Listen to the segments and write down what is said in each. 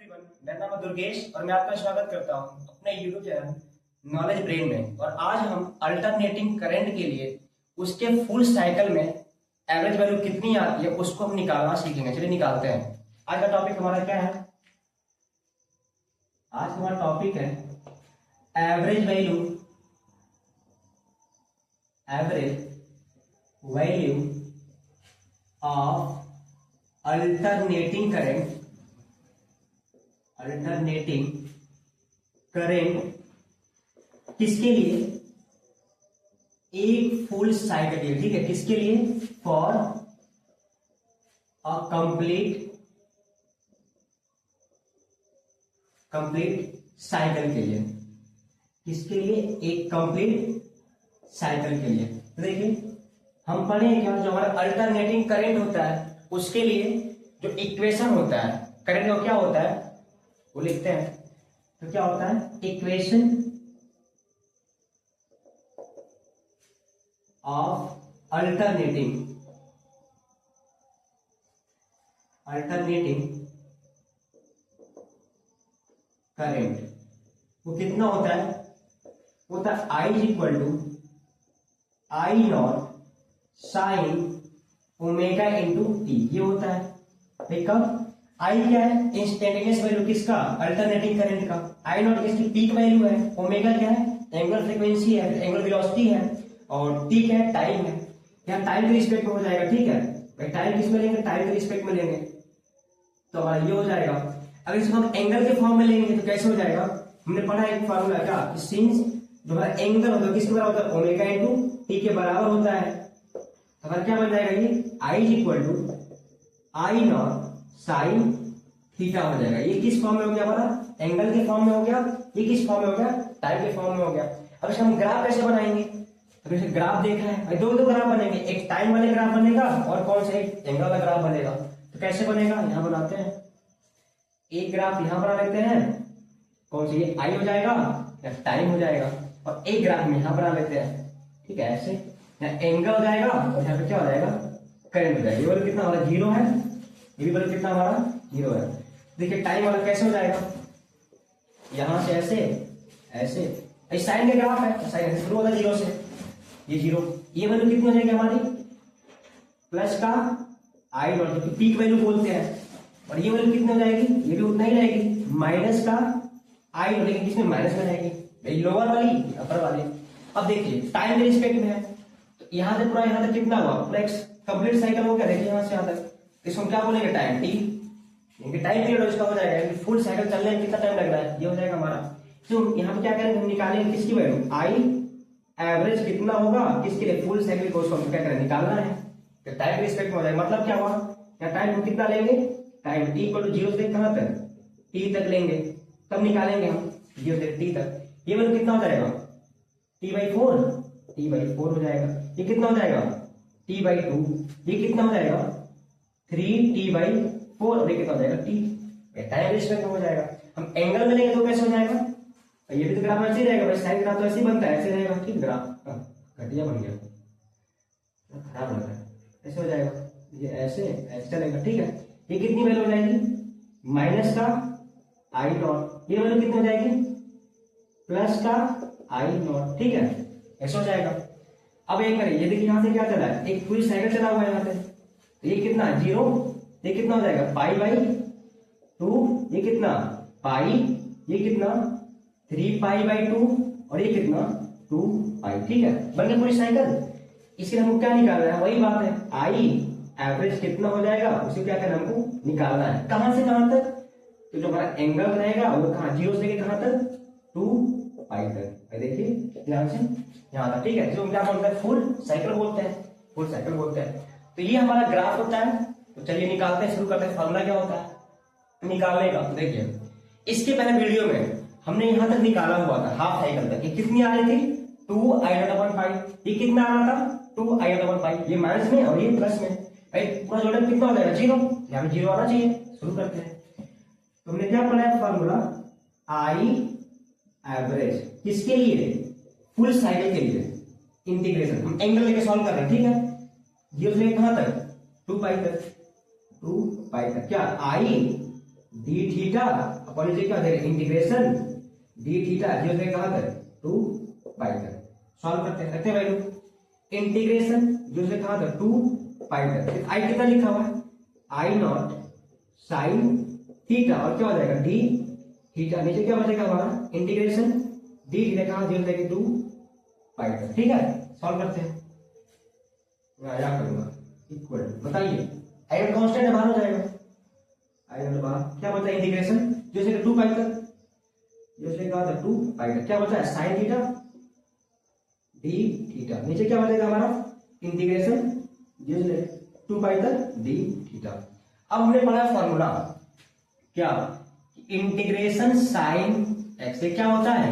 Everyone, मेरा नाम है दुर्गेश और मैं आपका स्वागत करता हूं अपने YouTube चैनल नॉलेज ब्रेन में। और आज हम अल्टरनेटिंग करंट के लिए उसके फुल साइकिल में एवरेज वैल्यू कितनी आती है उसको हम निकालना सीखेंगे। चलिए निकालते हैं। आज का टॉपिक हमारा क्या है? आज हमारा टॉपिक है average value of alternating current किसके लिए? एक फुल साइकिल के लिए। ठीक है, किसके लिए? फॉर अ कंप्लीट साइकिल के लिए। किसके लिए? एक कंप्लीट साइकिल के लिए। तो देखिए हम पढ़ेंगे क्या, जो हमारा अल्टरनेटिंग करंट होता है उसके लिए जो इक्वेशन होता है करंट का, क्या होता है वो लिखते हैं। तो क्या होता है? इक्वेशन ऑफ अल्टरनेटिंग करंट वो कितना होता है? होता है I is equal to I not sine omega into t. ये होता है भाई कब? आई क्या है? इंस्टेंटेनियस वैल्यू किसका? अल्टरनेटिंग करंट का। आई नॉट किसकी? पीक वैल्यू है। ओमेगा क्या है? एंगुलर फ्रीक्वेंसी है, एंगुलर वेलोसिटी है। और टी क्या है? टाइम है। यहाँ टाइम के रिस्पेक्ट में हो जाएगा। ठीक है भाई, टाइम किस में लेंगे? टाइम के रिस्पेक्ट में लेंगे तो हमारा ये हो जाएगा। अगर इसको हम एंगल के फॉर्म में लेंगे तो कैसे हो जाएगा? हमने पढ़ा एक फॉर्मूला क्या, सिंस जो हमारा एंगल होता है किसके बराबर होता है? ओमेगा इंटू टी के बराबर होता है। तो हमारा क्या बन जाएगा? ये I is equal to I not sine theta हो जाएगा। ये किस फॉर्म में हो गया? हमारा एंगल के फॉर्म में हो गया। ये किस फॉर्म में हो गया? टाइम के फॉर्म में हो गया। अब इसका हम ग्राफ कैसे बनाएंगे? तो जैसे ग्राफ देखना है, दो ग्राफ बनेंगे, एक टाइम वाले ग्राफ बनेगा और कौन सा? एक एंगल वाला ग्राफ बनेगा। तो कैसे बनेगा? यहां बनाते हैं, एक ग्राफ यहां बना लेते हैं। कौन सी? ये आई हो जाएगा या टाइम हो जाएगा, और एक ग्राफ में यहां बना लेते हैं। ठीक है, ऐसे यहाँ एंगल हो जाएगा और यहाँ पे क्या हो जाएगा? करंट हो जाएगा। ये वाला कितना हमारा? जीरो है। ये भी वाला कितना हमारा? जीरो है। देखिए टाइम वाला कैसे हो जाएगा? यहां से ऐसे ऐसे साइन के ग्राफ है, साइन शुरू होता है जीरो से, ये जीरो। ये वैल्यू कितनी हो जाएगी हमारी? प्लस का आई नॉट जो पीक वैल्यू बोलते हैं। और ये वैल्यू कितनी हो जाएगी? ये भी उतना ही रहेगी, माइनस का आई नॉट, लेकिन किसमें? माइनस में रहेगी, लोअर वाली अपर वाली। अब देखिए टाइम के रिस्पेक्ट में है तो यहां से पूरा यहां तक कितना हुआ? पूरा कंप्लीट साइकिल हो गया। देखिए यहां से यहां तक, इसको क्या बोलेंगे? Time T. टाइम पीरियड इसका हो जाएगा, फुल साइकिल चलने में कितना टाइम लग रहा है? ये हो जाएगा हमारा। तो यहाँ पे क्या करेंगे? हम निकालेंगे किसकी वैल्यू? आई एवरेज कितना होगा किसके लिए? फुल साइकिल को। उसको हम क्या करें? निकालना है। तो टाइम के रिस्पेक्ट में हो जाएगा। मतलब क्या हुआ? या टाइम हम कितना लेंगे? Time t equal to zero से कहां तक? टी तक लेंगे, तब निकालेंगे हम जीरो से टी तक। ये वैल्यू कितना हो जाएगा? टी बाई फोर हो जाएगा। ये कितना हो जाएगा? T by two. ये कितना हो जाएगा? Three T by four. और ये कितना हो जाएगा? टी। टाइम रिस्पेक्ट में हो जाएगा। हम एंगल में लेंगे तो कैसे हो जाएगा? ये भी तो ग्राफ ऐसे ही रहेगा भाई, साइन ग्राफ तो ऐसे ही बनता है, ऐसे रहेगा। ठीक, ग्राफ घटिया बन गया, खराब लग रहा है। ऐसे हो जाएगा, ये ऐसे ऐसे चलेगा। ठीक है, ये कितनी वैल्यू हो जाएगी? माइनस का आई नॉट। ये वैल्यू कितनी हो जाएगी? प्लस का आई नॉट। ठीक है, ऐसा हो जाएगा। अब एक करें, ये देखिए यहां से क्या चला है? एक पूरी साइकिल चला हुआ है यहाँ पे। तो ये कितना? जीरो। ये कितना हो जाएगा? Pi by two. ये कितना? पाई। ये कितना? 3 पाई बाई टू। और ये कितना? 2 पाई। ठीक है, बन गई पूरी साइकिल। इसके हमको क्या निकालना है? वही बात है, आई एवरेज कितना हो जाएगा उसे क्या करना? हमको निकालना है। कहां से कहां तक? तो जो हमारा एंगल रहेगा वो कहां? जीरो से लेके कहां तक? 2 पाई तक। देखिए ध्यान से यहां तक। ठीक है, जो क्या बोलते हैं? फुल साइकिल बोलते हैं, फुल साइकिल बोलते हैं। तो ये हमारा ग्राफ होता है। तो चलिए निकालते हैं, शुरू करते हैं। फॉर्मूला क्या होता है निकालने का? देखिए इसके पहले वीडियो में हमने यहां तक निकाला हुआ था, हाफ साइकिल तक। ये कितनी आ रही थी? 2 आई नॉट अपॉन 5। ये कितना आ रहा था? 2 आई नॉट अपॉन 5। ये माइनस में और ये प्लस में। भाई पूरा जोड़े कितना हो जाएगा? जीरो। यहाँ पे जीरो आना चाहिए। शुरू करते हैं। तो हमने क्या पढ़ा है फॉर्मूला? आई एवरेज किसके लिए? फुल साइकिल के लिए। इंटीग्रेशन हम एंगल लेके सॉल्व कर रहे हैं। ठीक है, जीरो से कहां तक? 2 पाई तक। 2 पाई तक क्या? आई डी थीटा अपॉन नीचे क्या हो जाएगा इंटीग्रेशन डी थीटा जो है कहां तक 2 पाई तक। सॉल्व करते हैं, रखते हैं वैल्यू इंटीग्रेशन जो है कहां तक 2 पाई तक। आई कितना लिखा हुआ है आई नॉट साइन थीटा और क्या हो जाएगा डी थीटा, नीचे क्या बचेगा हमारा इंटीग्रेशन डी थीटा कहां जीरो लेके 2 पाई तक। ठीक है, सॉल्व करते हैं। मैं क्या करूंगा इक्वल बताइए आई नॉट कांस्टेंट है बाहर हो जाएगा, आई नॉट बाहर क्या बचा इंटीग्रेशन जो से 2 पाई तक जो से कहा था 2 पाई तक क्या बचा है साइन थीटा डी थीटा, नीचे क्या बचेगा हमारा इंटीग्रेशन जो से 2 पाई तक डी थीटा। अब हमने पढ़ा फॉर्मूला क्या इंटीग्रेशन साइन एक्स से क्या होता है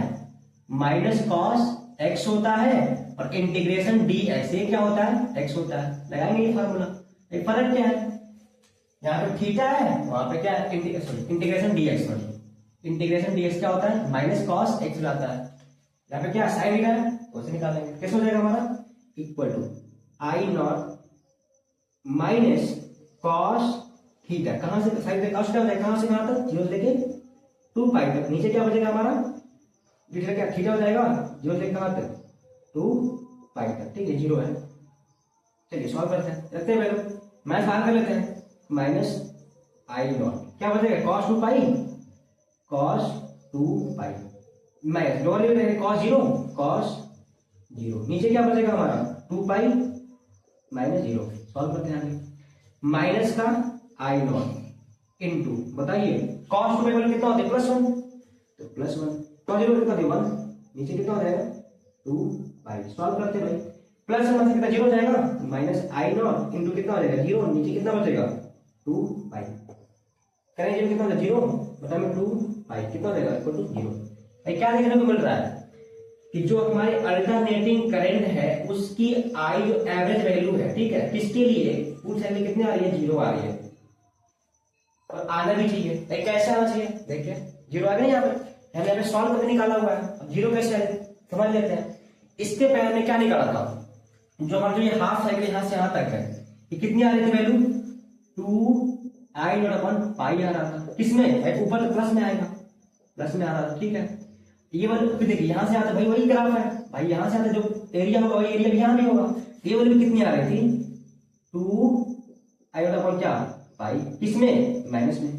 माइनस कॉस एक्स होता है और इंटीग्रेशन डी एक्स से क्या होता है एक्स होता है। लगाएंगे ये फॉर्मूला, एक फर्क क्या है यहाँ पे थीटा है वहां पे क्या है integration D x, integration D x क्या होता है माइनस कॉस एक्स लाता है, यहाँ पे क्या साइन थीटा है उसे निकालेंगे। कैसे हो जाएगा हमारा equal to I naught minus cos theta, कहां से साइन से कॉस क्या हो जाएगा कहां से कहां तक 0 से लेके 2 पाई तक, नीचे क्या बचेगा हमारा थीटा क्या थीटा हो जाएगा 0 से कहां तक 2 पाई तक। ठीक है 0 है, चलिए सॉल्व करते हैं, रखते हैं वैल्यू मैथ बाहर कर लेते हैं माइनस आई नॉट क्या बचेगा cos 2 pi cos 2 pi minus lower limit है कॉस 0 कॉस 0, नीचे क्या बचेगा हमारा 2 पाई माइनस 0। सॉल्व करते हैं आगे माइनस का आई नॉट इनटू बताइए कॉस 2 पाई वाले कितना होता है +1 तो +1 कॉस 0 कितना होता है 1, नीचे कितना हो जाएगा 2 पाई। सॉल्व करते हैं भाई प्लस वन से कितना 0 हो जाएगा माइनस आई नॉट इनटू कितना हो जाएगा 0, नीचे कितना बचेगा 2 पाई, करेंगे 0 कितना हो जाएगा 0 बटा में 2 पाई कितना हो जाएगा इक्वल टू 0। भाई क्या देखने को मिल रहा है कि जो हमारे अल्टरनेटिंग करंट है उसकी आई जो एवरेज वैल्यू है ठीक है किसके लिए फुल साइकिल में कितने आ रही है 0 आ रही है और आना भी चाहिए। कैसे आना चाहिए देखिए 0 आ गया यहाँ पे हमने सॉल्व करके निकाला हुआ है, अब 0 कैसे आए समझ लेते हैं। इसके पहले में क्या निकाला था जो हमारा जो ये हाफ साइकिल यहां से यहां तक है ये कितनी आ रही थी value 2 I not upon pi आ रहा था, किसमें ऊपर तो प्लस में आएगा प्लस में आ रहा था। ठीक है ये वाली देखिए यहां से आता भाई वही ग्राफ है भाई यहां से आता जो एरिया होगा वही एरिया भी यहां भी होगा, ये वाली भी कितनी आ रही थी 2 आई नॉट अपॉन क्या पाई किसमें माइनस में,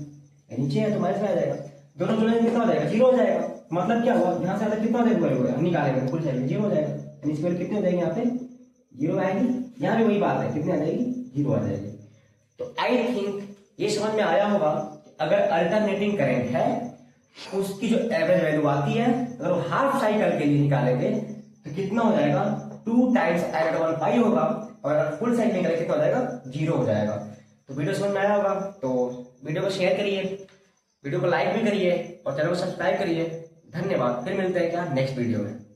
नीचे है तो माइनस में आ जाएगा, दोनों जोड़ने कितना हो जाएगा 0 हो जाएगा। मतलब क्या हुआ यहां से आता कितना हो जाएगा वैल्यू हम निकालेंगे फुल साइकिल 0 हो जाएगा, इसकी वैल्यू कितनी हो जाएगी यहाँ पे 0 आएगी, यहाँ भी वही बात है कितनी आ जाएगी 0 आ जाएगी। तो आई थिंक ये समझ में आया होगा अगर अल्टरनेटिंग करंट है उसकी जो एवरेज वैल्यू आती है अगर वो हाफ साइकिल के लिए निकालेंगे तो कितना हो जाएगा 2 टाइम्स आई नॉट अपॉन पाई होगा और अगर फुल साइकिल निकालेंगे कितना हो जाएगा 0 हो जाएगा। तो वीडियो समझ में आया होगा तो वीडियो को शेयर करिए, वीडियो को लाइक भी करिए और चैनल को सब्सक्राइब करिए। धन्यवाद, फिर मिलते हैं क्या नेक्स्ट वीडियो में।